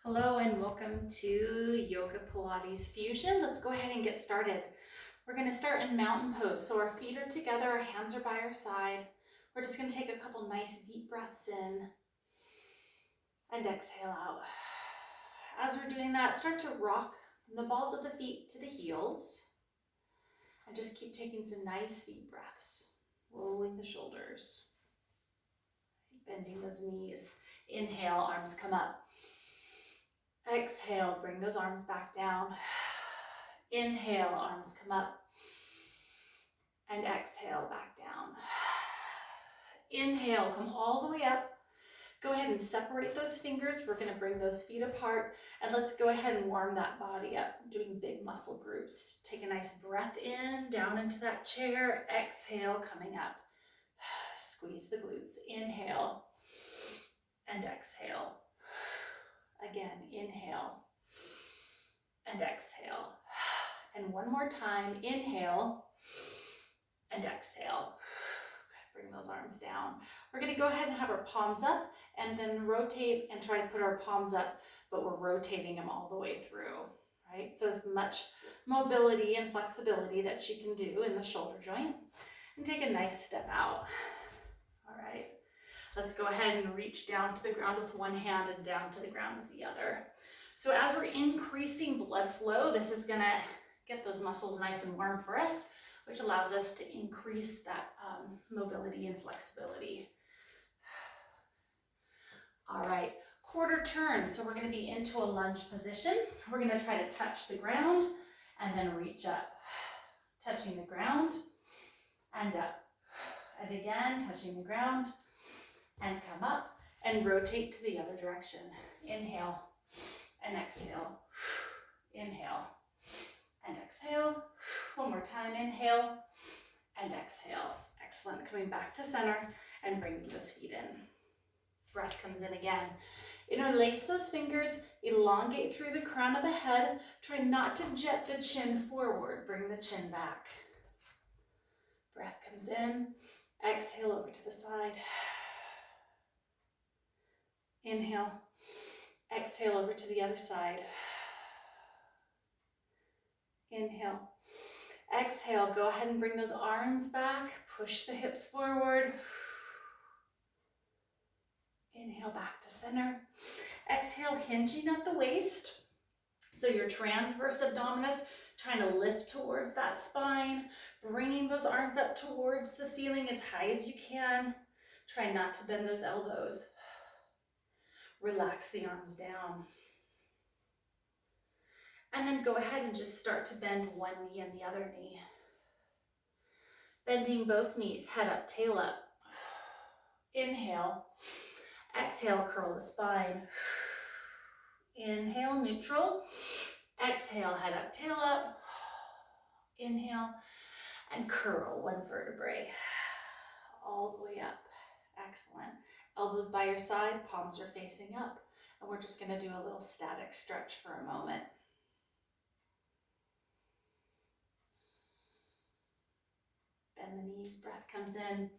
Hello and welcome to Yoga Pilates Fusion. Let's go ahead and get started. We're going to start in mountain pose. So our feet are together, our hands are by our side. We're just going to take a couple nice deep breaths in and exhale out. As we're doing that, start to rock the balls of the feet to the heels and just keep taking some nice deep breaths, rolling the shoulders, bending those knees. Inhale, arms come up. Exhale, bring those arms back down. Inhale, arms come up. And exhale, back down. Inhale, come all the way up. Go ahead and separate those fingers. We're gonna bring those feet apart and let's go ahead and warm that body up, doing big muscle groups. Take a nice breath in, down into that chair. Exhale, coming up. Squeeze the glutes. Inhale and exhale. Again, inhale and exhale. And one more time, inhale and exhale. Good. Bring those arms down. We're gonna go ahead and have our palms up and then rotate and try to put our palms up, but we're rotating them all the way through, right? So as much mobility and flexibility that you can do in the shoulder joint, and take a nice step out. All right. Let's go ahead and reach down to the ground with one hand and down to the ground with the other. So as we're increasing blood flow, this is gonna get those muscles nice and warm for us, which allows us to increase that mobility and flexibility. All right, quarter turn. So we're gonna be into a lunge position. We're gonna try to touch the ground and then reach up. Touching the ground and up. And again, touching the ground and come up and rotate to the other direction. Inhale and exhale. Inhale and exhale. One more time, inhale and exhale. Excellent. Coming back to center and bringing those feet in. Breath comes in again. Interlace those fingers, elongate through the crown of the head. Try not to jet the chin forward. Bring the chin back. Breath comes in. Exhale over to the side. Inhale, exhale over to the other side. Inhale, exhale, go ahead and bring those arms back, push the hips forward. Inhale, back to center. Exhale, hinging at the waist. So your transverse abdominis, trying to lift towards that spine, bringing those arms up towards the ceiling as high as you can. Try not to bend those elbows. Relax the arms down. And then go ahead and just start to bend one knee and the other knee. Bending both knees, head up, tail up. Inhale. Exhale, curl the spine. Inhale, neutral. Exhale, head up, tail up. Inhale, and curl one vertebrae all the way up. Excellent. Elbows by your side, palms are facing up. And we're just gonna do a little static stretch for a moment. Bend the knees, breath comes in.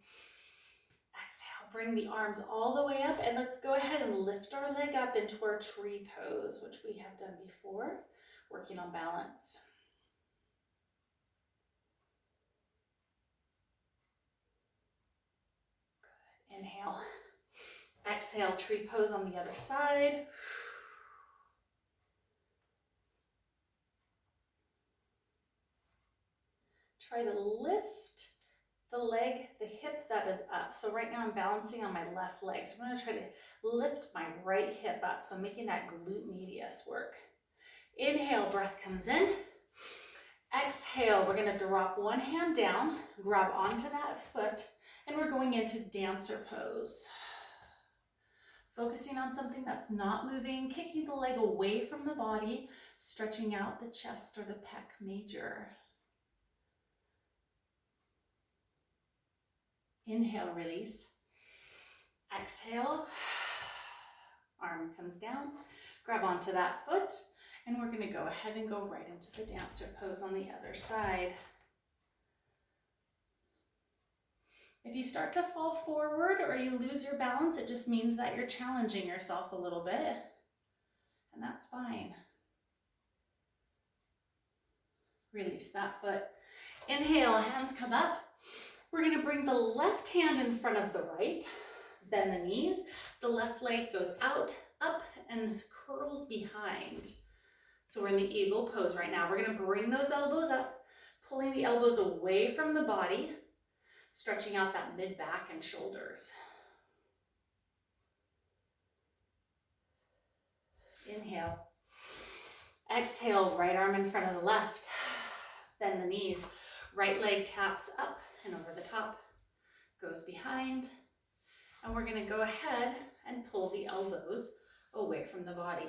Exhale, bring the arms all the way up and let's go ahead and lift our leg up into our tree pose, which we have done before, working on balance. Good. Inhale. Exhale, tree pose on the other side. Try to lift the leg, the hip that is up. So right now I'm balancing on my left leg. So I'm gonna try to lift my right hip up. So making that glute medius work. Inhale, breath comes in. Exhale, we're gonna drop one hand down, grab onto that foot, and we're going into dancer pose. Focusing on something that's not moving, kicking the leg away from the body, stretching out the chest or the pec major. Inhale, release. Exhale, arm comes down, grab onto that foot, and we're gonna go ahead and go right into the dancer pose on the other side. If you start to fall forward or you lose your balance, it just means that you're challenging yourself a little bit. And that's fine. Release that foot. Inhale, hands come up. We're gonna bring the left hand in front of the right, bend the knees. The left leg goes out, up, and curls behind. So we're in the eagle pose right now. We're gonna bring those elbows up, pulling the elbows away from the body, stretching out that mid-back and shoulders. Inhale. Exhale, right arm in front of the left. Bend the knees. Right leg taps up and over the top, goes behind. And we're gonna go ahead and pull the elbows away from the body.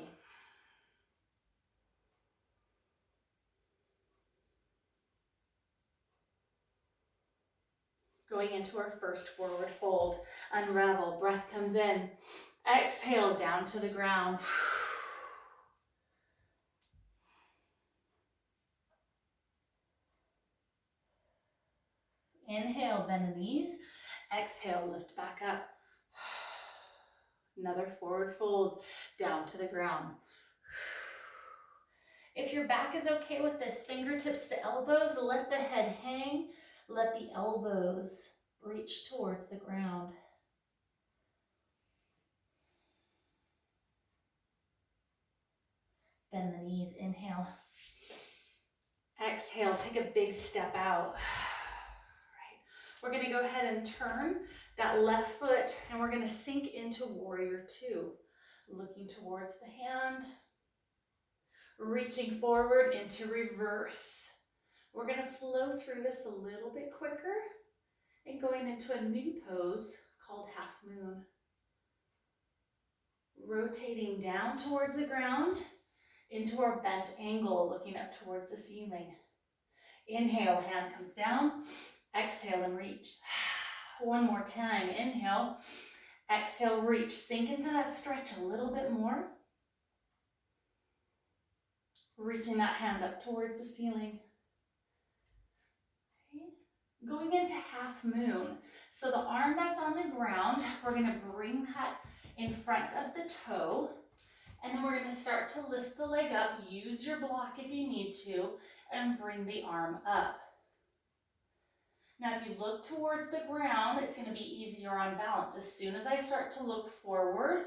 Going into our first forward fold. Unravel, breath comes in. Exhale, down to the ground. Inhale, bend the knees. Exhale, lift back up. Another forward fold, down to the ground. If your back is okay with this, fingertips to elbows, let the head hang. Let the elbows reach towards the ground. Bend the knees, inhale. Exhale, take a big step out. Right. We're gonna go ahead and turn that left foot and we're gonna sink into warrior two. Looking towards the hand, reaching forward into reverse. We're gonna flow through this a little bit quicker and going into a new pose called half moon. Rotating down towards the ground into our bent angle, looking up towards the ceiling. Inhale, hand comes down. Exhale and reach. One more time, inhale. Exhale, reach. Sink into that stretch a little bit more. Reaching that hand up towards the ceiling. Okay. Going into half moon. So the arm that's on the ground, we're going to bring that in front of the toe. And then we're going to start to lift the leg up. Use your block if you need to. And bring the arm up. Now, if you look towards the ground, it's going to be easier on balance. As soon as I start to look forward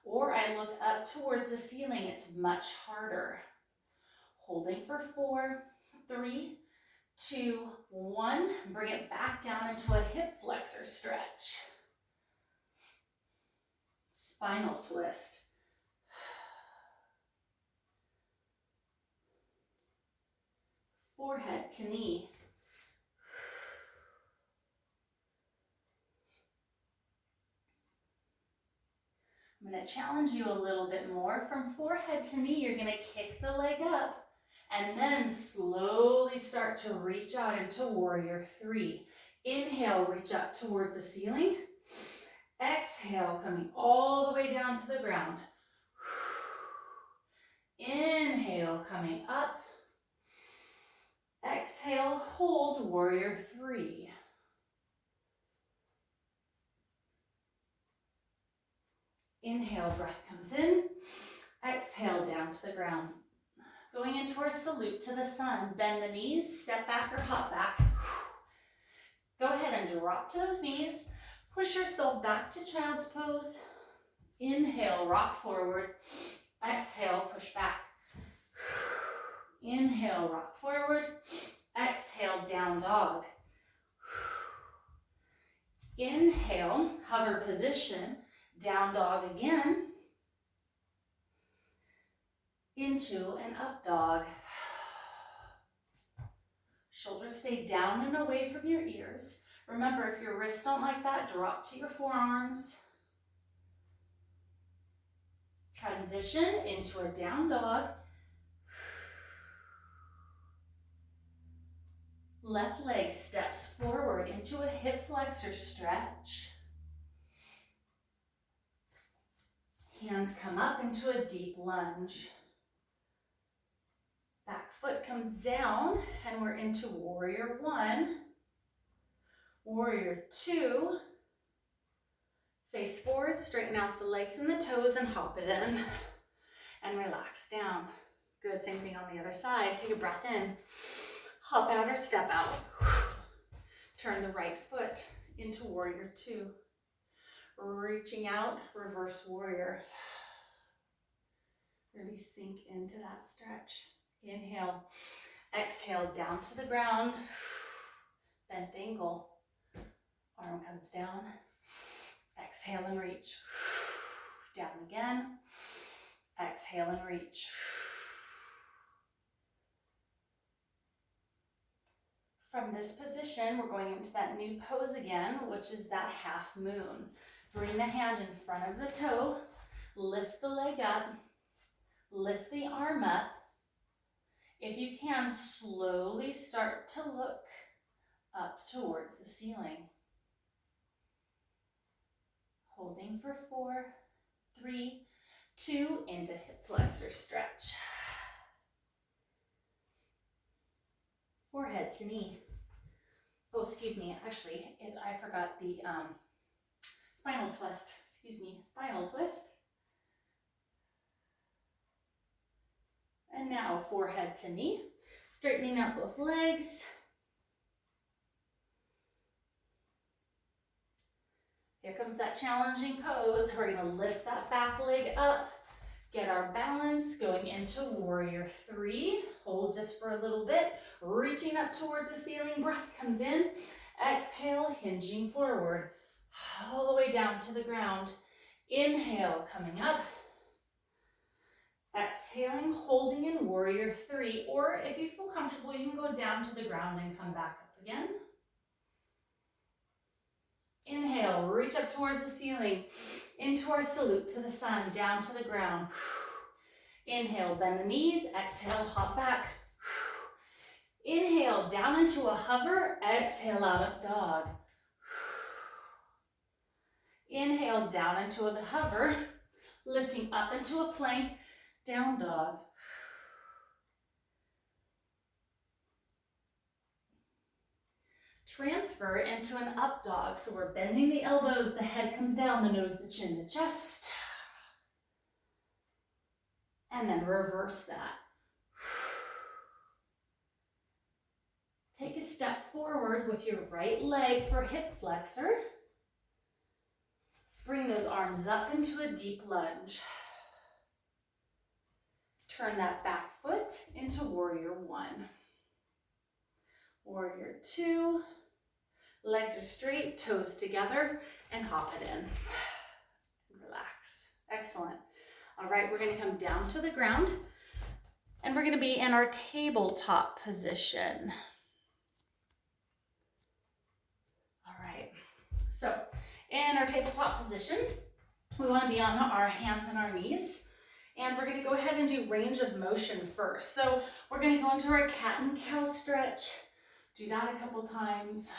or I look up towards the ceiling, it's much harder. Holding for 4, 3, 2, 1. Bring it back down into a hip flexor stretch. Spinal twist. Forehead to knee. I'm going to challenge you a little bit more. From forehead to knee, you're going to kick the leg up and then slowly start to reach out into warrior 3. Inhale, reach up towards the ceiling. Exhale, coming all the way down to the ground. Inhale, coming up. Exhale, hold warrior 3. Inhale, breath comes in. Exhale, down to the ground. Going into our salute to the sun. Bend the knees, step back or hop back. Go ahead and drop to those knees. Push yourself back to child's pose. Inhale, rock forward. Exhale, push back. Inhale, rock forward. Exhale, down dog. Inhale, hover position. Down dog again. Into an up dog. Shoulders stay down and away from your ears. Remember, if your wrists don't like that, drop to your forearms. Transition into a down dog. Left leg steps forward into a hip flexor stretch. Hands come up into a deep lunge. Back foot comes down and we're into warrior 1. Warrior 2. Face forward, straighten out the legs and the toes and hop it in. and relax down. Good, same thing on the other side. Take a breath in, hop out or step out. Turn the right foot into warrior two. Reaching out, reverse warrior. Really sink into that stretch. Inhale, exhale down to the ground. Bent angle. Arm comes down. Exhale and reach. Down again. Exhale and reach. From this position, we're going into that new pose again, which is that half moon. Bring the hand in front of the toe, lift the leg up, lift the arm up. If you can, slowly start to look up towards the ceiling. Holding for 4, 3, 2, into hip flexor stretch. Forehead to knee. Oh, excuse me, actually, I forgot the spinal twist. Excuse me, spinal twist. And now forehead to knee. Straightening out both legs. Here comes that challenging pose. We're gonna lift that back leg up. Get our balance, going into warrior 3. Hold just for a little bit. Reaching up towards the ceiling, breath comes in. Exhale, hinging forward. All the way down to the ground. Inhale, coming up. Exhaling, holding in warrior 3. Or if you feel comfortable, you can go down to the ground and come back up again. Inhale, reach up towards the ceiling, into our salute to the sun, down to the ground. Inhale, bend the knees, exhale, hop back. Inhale, down into a hover, exhale out up dog. Inhale, down into the hover, lifting up into a plank, down dog. Transfer into an up dog. So we're bending the elbows, the head comes down, the nose, the chin, the chest. And then reverse that. Take a step forward with your right leg for hip flexor. Bring those arms up into a deep lunge. Turn that back foot into warrior 1. Warrior 2. Legs are straight, toes together, and hop it in. Relax. Excellent. All right, we're going to come down to the ground, and we're going to be in our tabletop position. All right, so in our tabletop position, we want to be on our hands and our knees, and we're going to go ahead and do range of motion first. So we're going to go into our cat and cow stretch. Do that a couple times.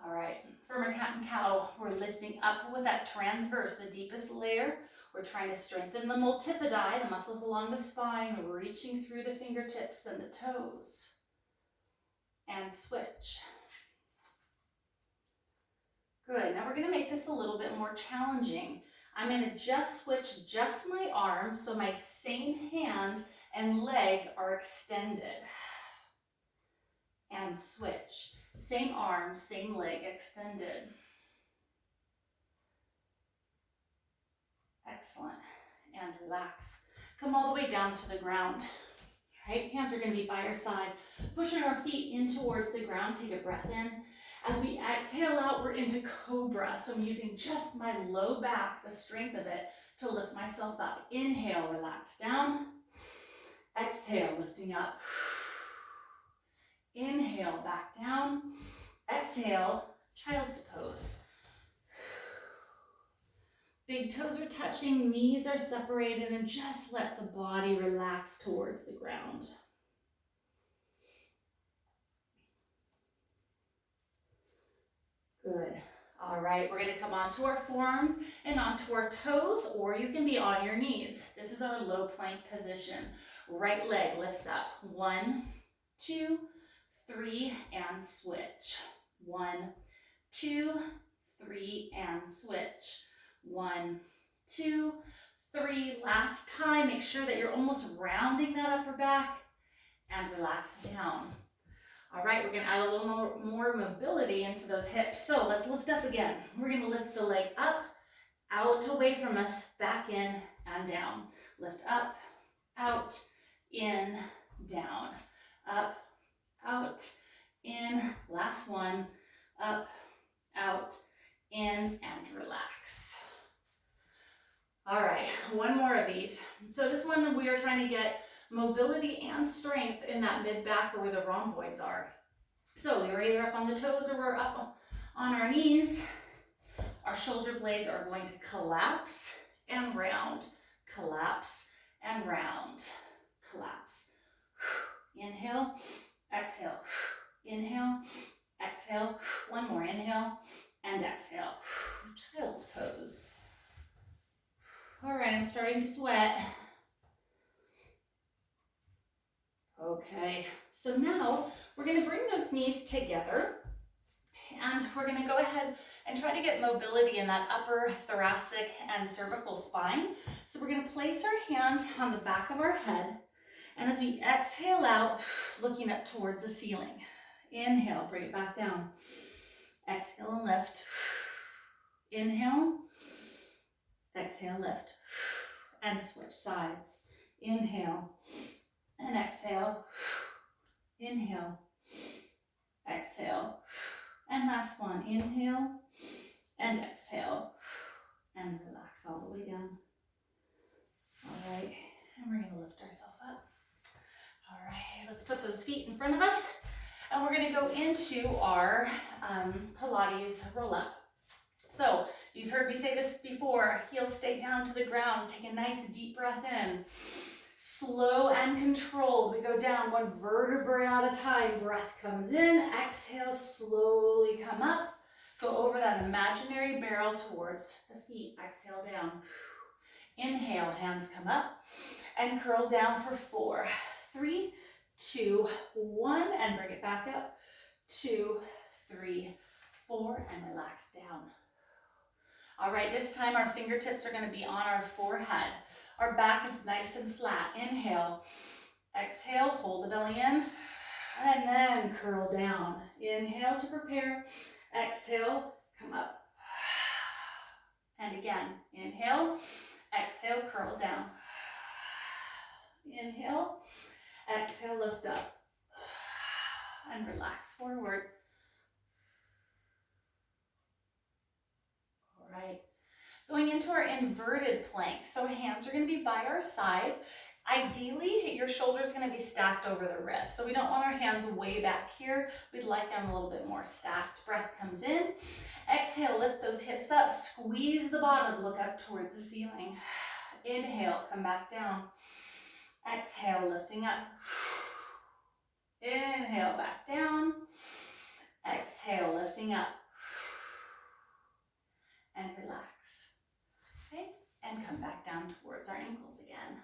All right, from our cat and cow, we're lifting up with that transverse, the deepest layer. We're trying to strengthen the multifidi, the muscles along the spine, reaching through the fingertips and the toes. And switch. Good, now we're gonna make this a little bit more challenging. I'm gonna just switch just my arms, so my same hand and leg are extended. And switch. Same arm, same leg extended. Excellent. And relax. Come all the way down to the ground. All right, hands are going to be by our side. Pushing our feet in towards the ground. Take a breath in. As we exhale out, we're into cobra. So I'm using just my low back, the strength of it, to lift myself up. Inhale, relax down. Exhale, lifting up. Inhale, back down. Exhale, child's pose. Big toes are touching, knees are separated, and just let the body relax towards the ground. Good. All right, we're going to come onto our forearms and onto our toes, or you can be on your knees. This is our low plank position. Right leg lifts up. 1, 2, 3, and switch. 1, 2, 3, and switch. 1, 2, 3. Last time, make sure that you're almost rounding that upper back and relax down. All right, we're gonna add a little more mobility into those hips. So let's lift up again. We're gonna lift the leg up, out, away from us, back in and down. Lift up, out, in, down. Up, out, in. Last one. Up, out, in, and relax. All right, one more of these. So this one, we are trying to get mobility and strength in that mid-back or where the rhomboids are. So we're either up on the toes or we're up on our knees. Our shoulder blades are going to collapse and round, collapse and round, collapse. Inhale, exhale, inhale, exhale. One more, inhale and exhale. Child's pose. All right, I'm starting to sweat. Okay, so now we're gonna bring those knees together and we're gonna go ahead and try to get mobility in that upper thoracic and cervical spine. So we're gonna place our hand on the back of our head, and as we exhale out, looking up towards the ceiling. Inhale, bring it back down. Exhale and lift. Inhale, exhale, lift. And switch sides. Inhale and exhale. Inhale, exhale. And last one, inhale and exhale. And relax all the way down. All right, and we're gonna lift ourselves up. All right, let's put those feet in front of us. And we're gonna go into our Pilates roll-up. So you've heard me say this before, heels stay down to the ground. Take a nice deep breath in. Slow and controlled, we go down one vertebrae at a time. Breath comes in, exhale, slowly come up. Go over that imaginary barrel towards the feet. Exhale down. Inhale, hands come up and curl down for 4, 3, 2, 1, and bring it back up. 2, 3, 4, and relax down. All right, this time our fingertips are going to be on our forehead. Our back is nice and flat. Inhale, exhale, hold the belly in, and then curl down. Inhale to prepare. Exhale, come up. And again, inhale, exhale, curl down. Inhale, exhale, lift up. And relax forward. All right. Going into our inverted plank. So hands are going to be by our side. Ideally, your shoulder's going to be stacked over the wrist. So we don't want our hands way back here. We'd like them a little bit more stacked. Breath comes in. Exhale, lift those hips up. Squeeze the bottom. Look up towards the ceiling. Inhale, come back down. Exhale, lifting up. Inhale, back down. Exhale, lifting up. And relax. Okay, and come back down towards our ankles again.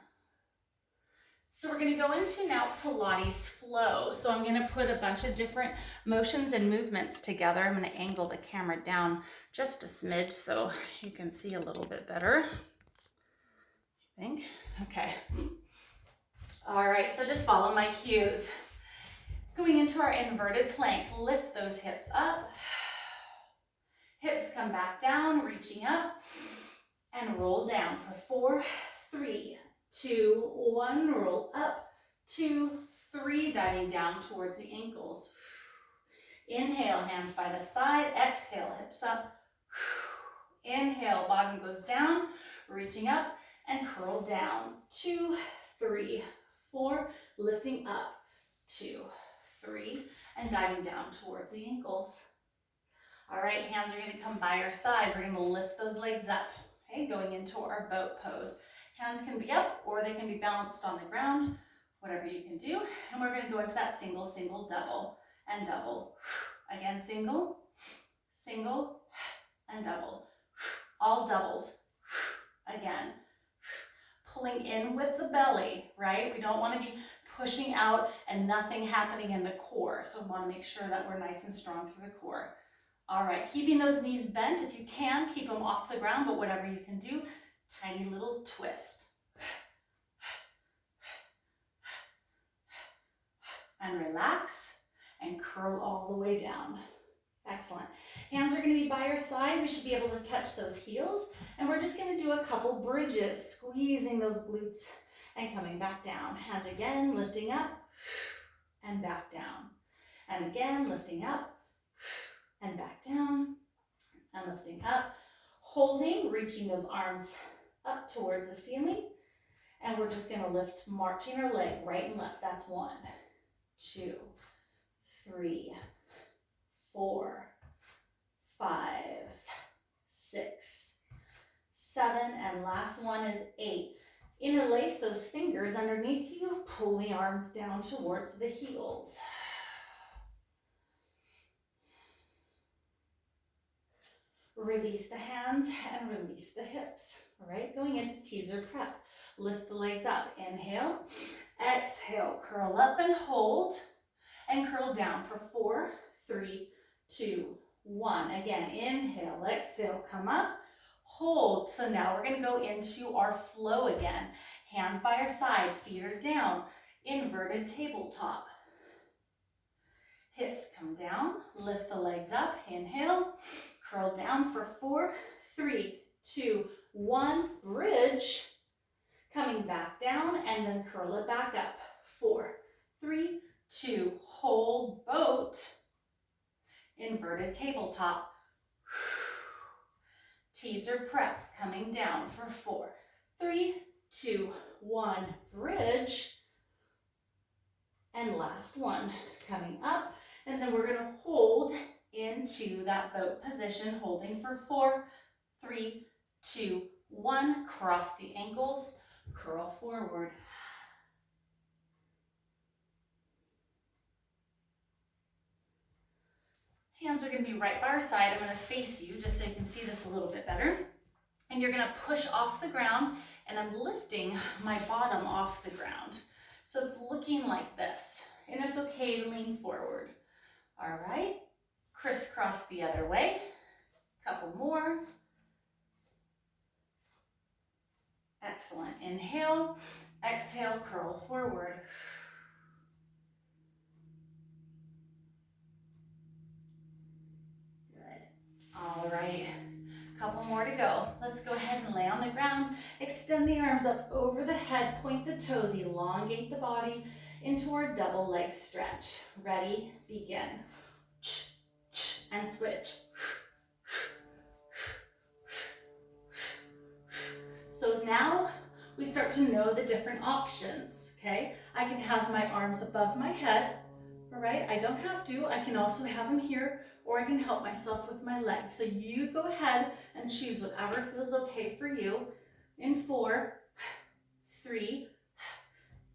So we're going to go into now Pilates flow. So I'm going to put a bunch of different motions and movements together. I'm going to angle the camera down just a smidge so you can see a little bit better. I think. Okay. All right, so just follow my cues. Going into our inverted plank, lift those hips up. Hips come back down, reaching up, and roll down for 4, 3, 2, 1, roll up, 2, 3, diving down towards the ankles. Inhale, hands by the side, exhale, hips up. Inhale, bottom goes down, reaching up, and curl down. 2, 3, 4, lifting up. 2, 3, and diving down towards the ankles. All right, hands are going to come by our side. We're going to lift those legs up. Okay, going into our boat pose. Hands can be up or they can be balanced on the ground, whatever you can do. And we're going to go into that single, single, double, and double. Again, single, single, and double. All doubles. Again, pulling in with the belly, right? We don't want to be pushing out and nothing happening in the core. So we want to make sure that we're nice and strong through the core. All right, keeping those knees bent. If you can, keep them off the ground, but whatever you can do, tiny little twist. And relax and curl all the way down. Excellent. Hands are going to be by your side. We should be able to touch those heels. And we're just going to do a couple bridges, squeezing those glutes and coming back down. And again, lifting up and back down. And again, lifting up and back down and lifting up. Holding, reaching those arms up towards the ceiling. And we're just going to lift, marching our leg right and left. That's 1, 2, 3, 4, 5, 6, 7, and last one is 8. Interlace those fingers underneath you, pull the arms down towards the heels. Release the hands and release the hips. All right, going into teaser prep. Lift the legs up, inhale, exhale, curl up and hold, and curl down for 4, 3, 2, 1. Again, inhale, exhale, come up, hold. So now we're gonna go into our flow again. Hands by our side, feet are down, inverted tabletop. Hips come down, lift the legs up, inhale, curl down for 4, 3, 2, 1, bridge, coming back down, and then curl it back up. 4, 3, 2, hold, boat, inverted tabletop. Teaser prep, coming down for 4, 3, 2, 1, bridge, and last one, coming up, and then we're gonna hold into that boat position, holding for 4, 3, 2, 1, cross the ankles, curl forward. Hands are going to be right by our side. I'm going to face you just so you can see this a little bit better. And you're going to push off the ground, and I'm lifting my bottom off the ground. So it's looking like this, and it's okay to lean forward. All right, crisscross the other way. Couple more. Excellent. Inhale, exhale, curl forward. Good. All right, couple more to go. Let's go ahead and lay on the ground. Extend the arms up over the head, point the toes, elongate the body into our double leg stretch. Ready? Begin. And switch. So now we start to know the different options, okay? I can have my arms above my head, all right? I don't have to. I can also have them here, or I can help myself with my legs. So you go ahead and choose whatever feels okay for you. In 4, 3,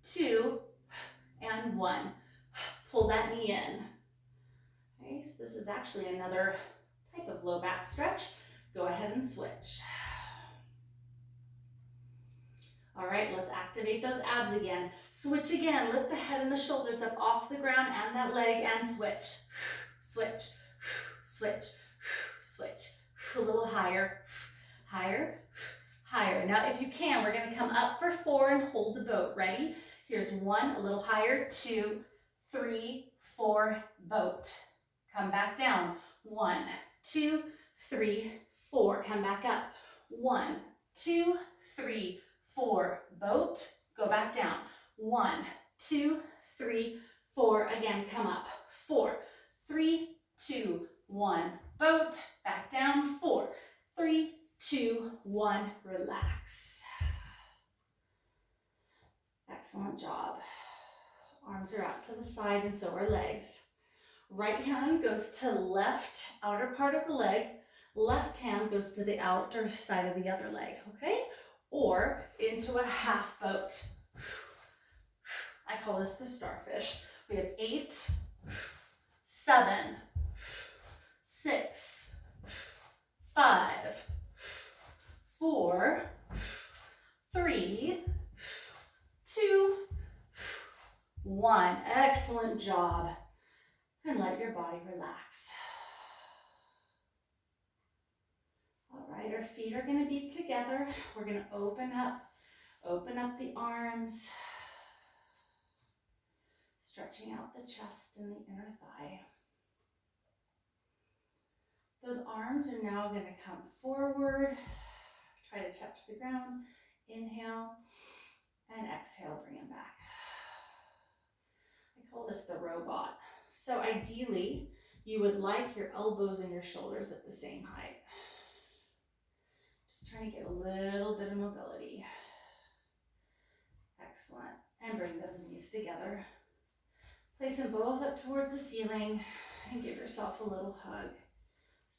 2, and 1. Pull that knee in. Okay, so this is actually another type of low back stretch. Go ahead and switch. All right, let's activate those abs again. Switch again, lift the head and the shoulders up off the ground and that leg, and switch. Switch, switch, switch. A little higher, higher, higher. Now if you can, we're gonna come up for 4 and hold the boat. Ready? Here's 1, a little higher, 2, 3, 4, boat. Come back down. 1, 2, 3, 4. Come back up. 1, 2, 3, 4, boat, go back down. 1, 2, 3, 4, again, come up. 4, 3, 2, 1, boat, back down. 4, 3, 2, 1, relax. Excellent job. Arms are out to the side and so are legs. Right hand goes to left outer part of the leg. Left hand goes to the outer side of the other leg, okay? Or into a half boat. I call this the starfish. We have 8, 7, 6, 5, 4, 3, 2, 1. Excellent job. And let your body relax. feet are going to be together. We're going to open up the arms, stretching out the chest and the inner thigh. Those arms are now going to come forward. Try to touch the ground. Inhale and exhale, bring them back. I call this the robot. So ideally, you would like your elbows and your shoulders at the same height. Just trying to get a little bit of mobility. Excellent. And bring those knees together. Place them both up towards the ceiling and give yourself a little hug.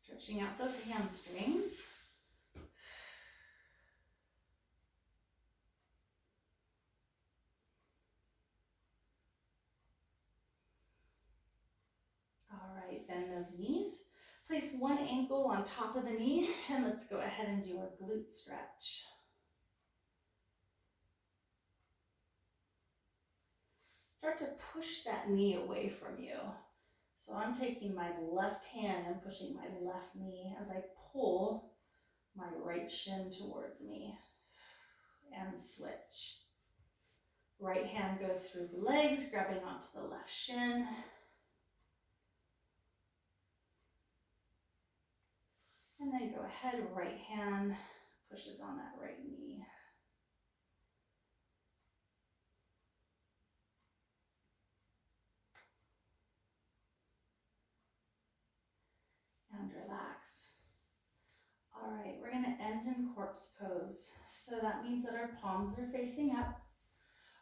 Stretching out those hamstrings. All right, bend those knees. Place one ankle on top of the knee, and let's go ahead and do a glute stretch. Start to push that knee away from you. So I'm taking my left hand and pushing my left knee as I pull my right shin towards me. And switch. Right hand goes through the legs, grabbing onto the left shin. And then go ahead, right hand pushes on that right knee. And relax. All right, we're going to end in corpse pose. So that means that our palms are facing up.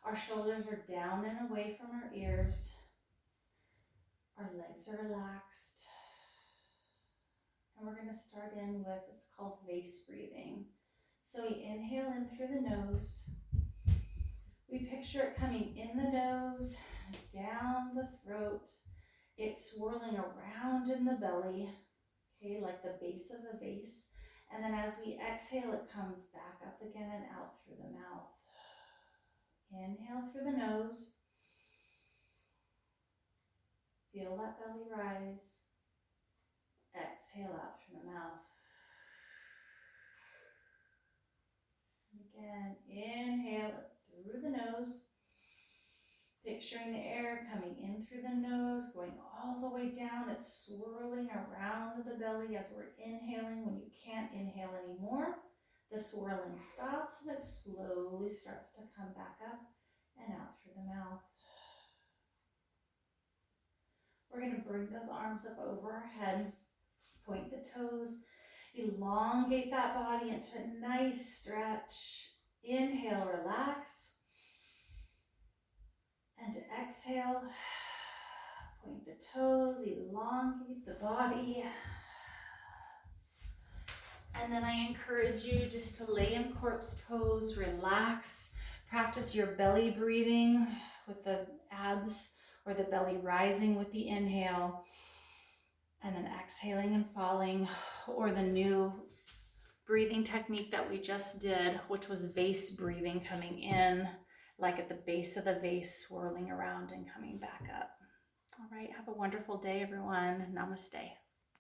Our shoulders are down and away from our ears. Our legs are relaxed. And we're going to start in with, it's called vase breathing. So we inhale in through the nose. We picture it coming in the nose, down the throat. It's swirling around in the belly, okay, like the base of a vase. And then as we exhale, it comes back up again and out through the mouth. Inhale through the nose. Feel that belly rise. Exhale out through the mouth. And again, inhale through the nose. Picturing the air coming in through the nose, going all the way down. It's swirling around the belly as we're inhaling. When you can't inhale anymore, the swirling stops and it slowly starts to come back up and out through the mouth. We're going to bring those arms up over our head, point the toes, elongate that body into a nice stretch. Inhale, relax. And to exhale, point the toes, elongate the body. And then I encourage you just to lay in corpse pose, relax, practice your belly breathing with the abs or the belly rising with the inhale, and then exhaling and falling, or the new breathing technique that we just did, which was vase breathing, coming in like at the base of the vase, swirling around and coming back up. All right, have a wonderful day, everyone. Namaste.